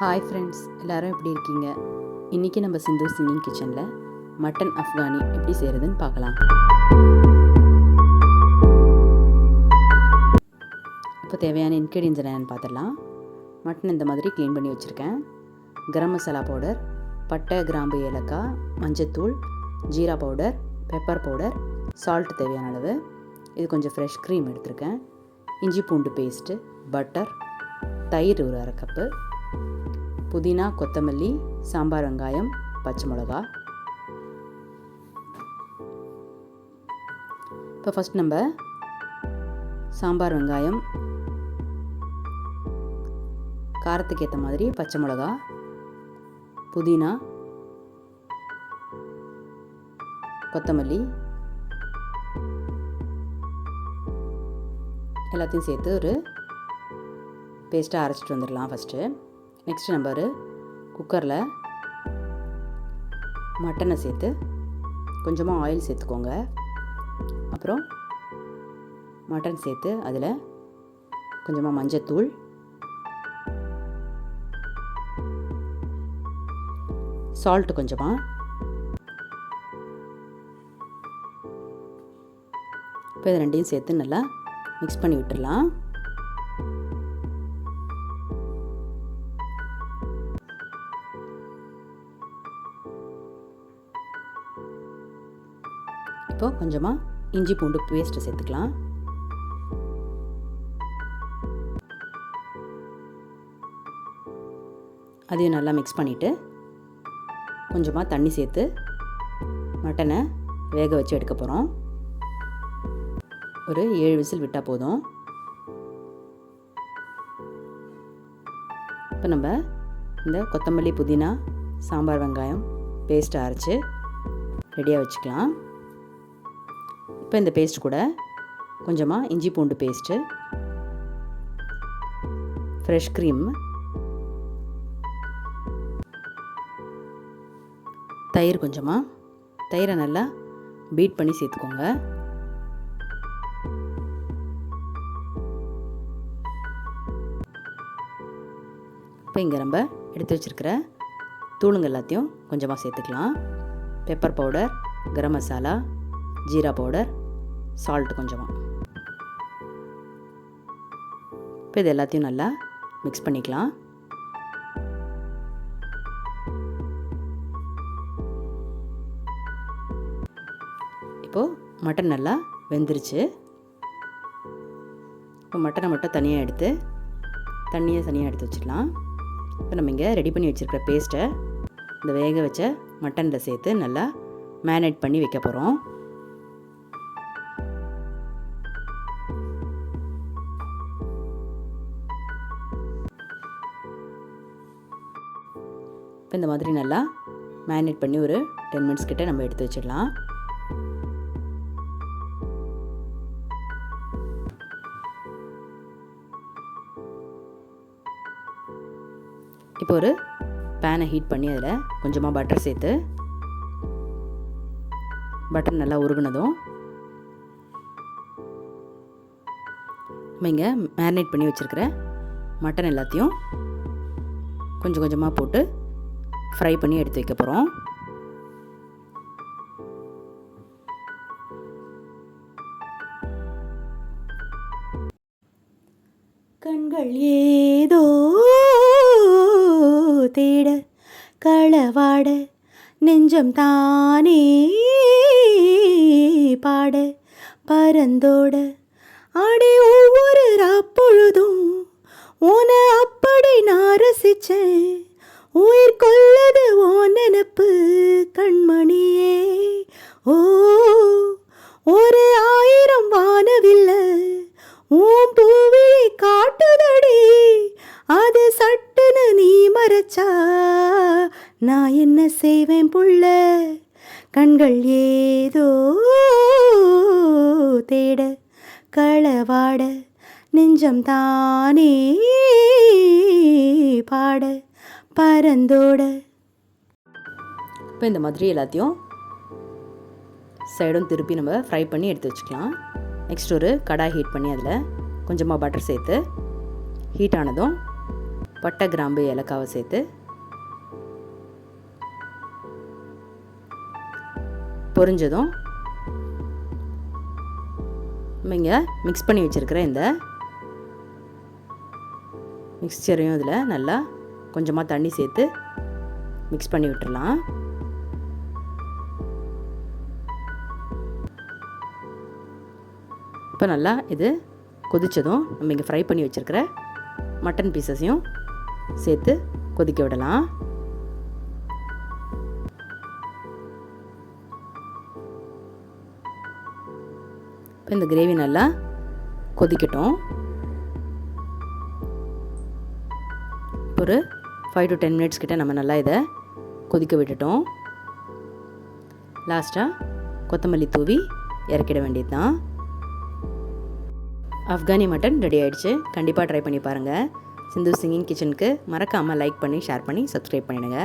Hi friends, எல்லோரும் எப்படி இருக்கீங்க? இன்றைக்கி நம்ம சிந்து சிங்கிங் கிச்சனில் மட்டன் அஃப்கானி எப்படி செய்கிறதுன்னு பார்க்கலாம். இப்போ தேவையான இன்க்ரீடியன்ஸ் என்னென்னு பார்த்துடலாம். மட்டன் இந்த மாதிரி க்ளீன் பண்ணி வச்சுருக்கேன். கரம் மசாலா பவுடர், பட்டை, கிராம்பு, ஏலக்காய், மஞ்சத்தூள், jeera powder, pepper powder, salt தேவையான அளவு. இது கொஞ்சம் ஃப்ரெஷ் க்ரீம் எடுத்திருக்கேன். இஞ்சி பூண்டு பேஸ்ட்டு, பட்டர், தயிர் ஒரு அரை கப்பு, புதினா, கொத்தமல்லி, சாம்பார் வெங்காயம், பச்சை மிளகா. இப்போ ஃபஸ்ட் நம்ம சாம்பார் வெங்காயம், காரத்துக்கு ஏற்ற மாதிரி பச்சை மிளகா, புதினா, கொத்தமல்லி எல்லாத்தையும் சேர்த்து ஒரு பேஸ்ட்டாக அரைச்சிட்டு வந்துடலாம் ஃபஸ்ட்டு. நெக்ஸ்ட்டு நம்ம ஒரு குக்கரில் மட்டனை சேர்த்து கொஞ்சமாக ஆயில் சேர்த்துக்கோங்க. அப்புறம் மட்டன் சேர்த்து அதில் கொஞ்சமாக மஞ்சத்தூள், சால்ட்டு கொஞ்சமாக, இப்போ இது ரெண்டையும் சேர்த்து நல்லா மிக்ஸ் பண்ணி விட்டுடலாம். இப்போ கொஞ்சமாக இஞ்சி பூண்டு பேஸ்ட்டு சேர்த்துக்கலாம். அதையும் நல்லா மிக்ஸ் பண்ணிவிட்டு கொஞ்சமாக தண்ணி சேர்த்து மட்டனை வேக வச்சு எடுக்க போகிறோம். ஒரு 7 விசில் விட்டால் போதும். இப்போ நம்ம இந்த கொத்தமல்லி, புதினா, சாம்பார் வெங்காயம் பேஸ்ட்டை அரைச்சி ரெடியாக வச்சுக்கலாம். இப்போ இந்த பேஸ்ட் கூட கொஞ்சமாக இஞ்சி பூண்டு பேஸ்ட்டு, ஃப்ரெஷ் க்ரீம், தயிர் கொஞ்சமாக, தயிரை நல்லா பீட் பண்ணி சேர்த்துக்கோங்க. இப்போ இங்கே நம்ம எடுத்து வச்சுருக்கிற தூளுங்க எல்லாத்தையும் கொஞ்சமாக சேர்த்துக்கலாம். Pepper powder, garam masala, jeera powder, salt கொஞ்சமாக. இப்போ இது எல்லாத்தையும் நல்லா மிக்ஸ் பண்ணிக்கலாம். இப்போது மட்டன் நல்லா வெந்துருச்சு. இப்போ மட்டனை மட்டும் தனியாக எடுத்து தனியாக எடுத்து வச்சிடலாம். இப்போ நம்ம இங்கே ரெடி பண்ணி வச்சுருக்கிற பேஸ்ட்டை இந்த வேக வச்ச மட்டனில் சேர்த்து நல்லா மேரினேட் பண்ணி வைக்க போகிறோம். இப்போ இந்த மாதிரி நல்லா மேரினேட் பண்ணி ஒரு 10 மினிட்ஸ் கிட்ட நம்ம எடுத்து வச்சிடலாம். இப்போ ஒரு பேனை ஹீட் பண்ணி அதில் கொஞ்சமாக பட்டர் சேர்த்து பட்டர் நல்லா உருகுனதும் நம்ம இங்கே மேரினேட் பண்ணி வச்சுருக்கிற மட்டன் எல்லாத்தையும் கொஞ்சம் கொஞ்சமாக போட்டு ஃப்ரை பண்ணி எடுத்து வைக்க போகிறோம். கண்கள் ஏதோ தேட களவாட, நெஞ்சம் தானே பாட பரந்தோட, ஆடி ஒவ்வொரு ராப்பொழுதும் உன அப்படி நான் ரசிச்சேன். உயிர் கொள்ளது ஓ நினப்பு கண்மணியே. ஓ, ஒரு 1000 வானவில்ல உன் பூவிழி காட்டுதடி, அது சட்டுன்னு நீ மறைச்சா நான் என்ன செய்வேன் புள்ள. கண்கள் ஏதோ தேட களவாட, நெஞ்சம் தானே பாட பரந்தோட. இப்போ இந்த மாதிரி எல்லாத்தையும் சைடும் திருப்பி நம்ம ஃப்ரை பண்ணி எடுத்து வச்சுக்கலாம். நெக்ஸ்ட் ஒரு கடாய் ஹீட் பண்ணி அதில் கொஞ்சமாக பட்டர் சேர்த்து ஹீட் ஆனதும் பட்டை கிராம்பு ஏலக்காவை சேர்த்து பொரிஞ்சதும் நம்ம இங்கே மிக்ஸ் பண்ணி வச்சுருக்கிற இந்த மிக்ஸ்சரையும் இதில் நல்லா கொஞ்சமாக தண்ணி சேர்த்து மிக்ஸ் பண்ணி விட்டுடலாம். இப்போ நல்லா இது கொதித்ததும் நம்ம இங்கே ஃப்ரை பண்ணி வச்சுருக்கிற மட்டன் பீசஸையும் சேர்த்து கொதிக்க விடலாம். இப்போ இந்த கிரேவி நல்லா கொதிக்கட்டும். ஒரு 5 to 10 மினிட்ஸ் கிட்ட நம்ம நல்லா இதை கொதிக்க விட்டுட்டோம். லாஸ்ட்டாக கொத்தமல்லி தூவி இறக்கிட வேண்டியது தான். ஆப்கானி மட்டன் ரெடி ஆகிடுச்சு. கண்டிப்பாக ட்ரை பண்ணி பாருங்கள். சிந்து சிங்கிங் கிச்சனுக்கு மறக்காமல் லைக் பண்ணி ஷேர் பண்ணி சப்ஸ்கிரைப் பண்ணிடுங்க.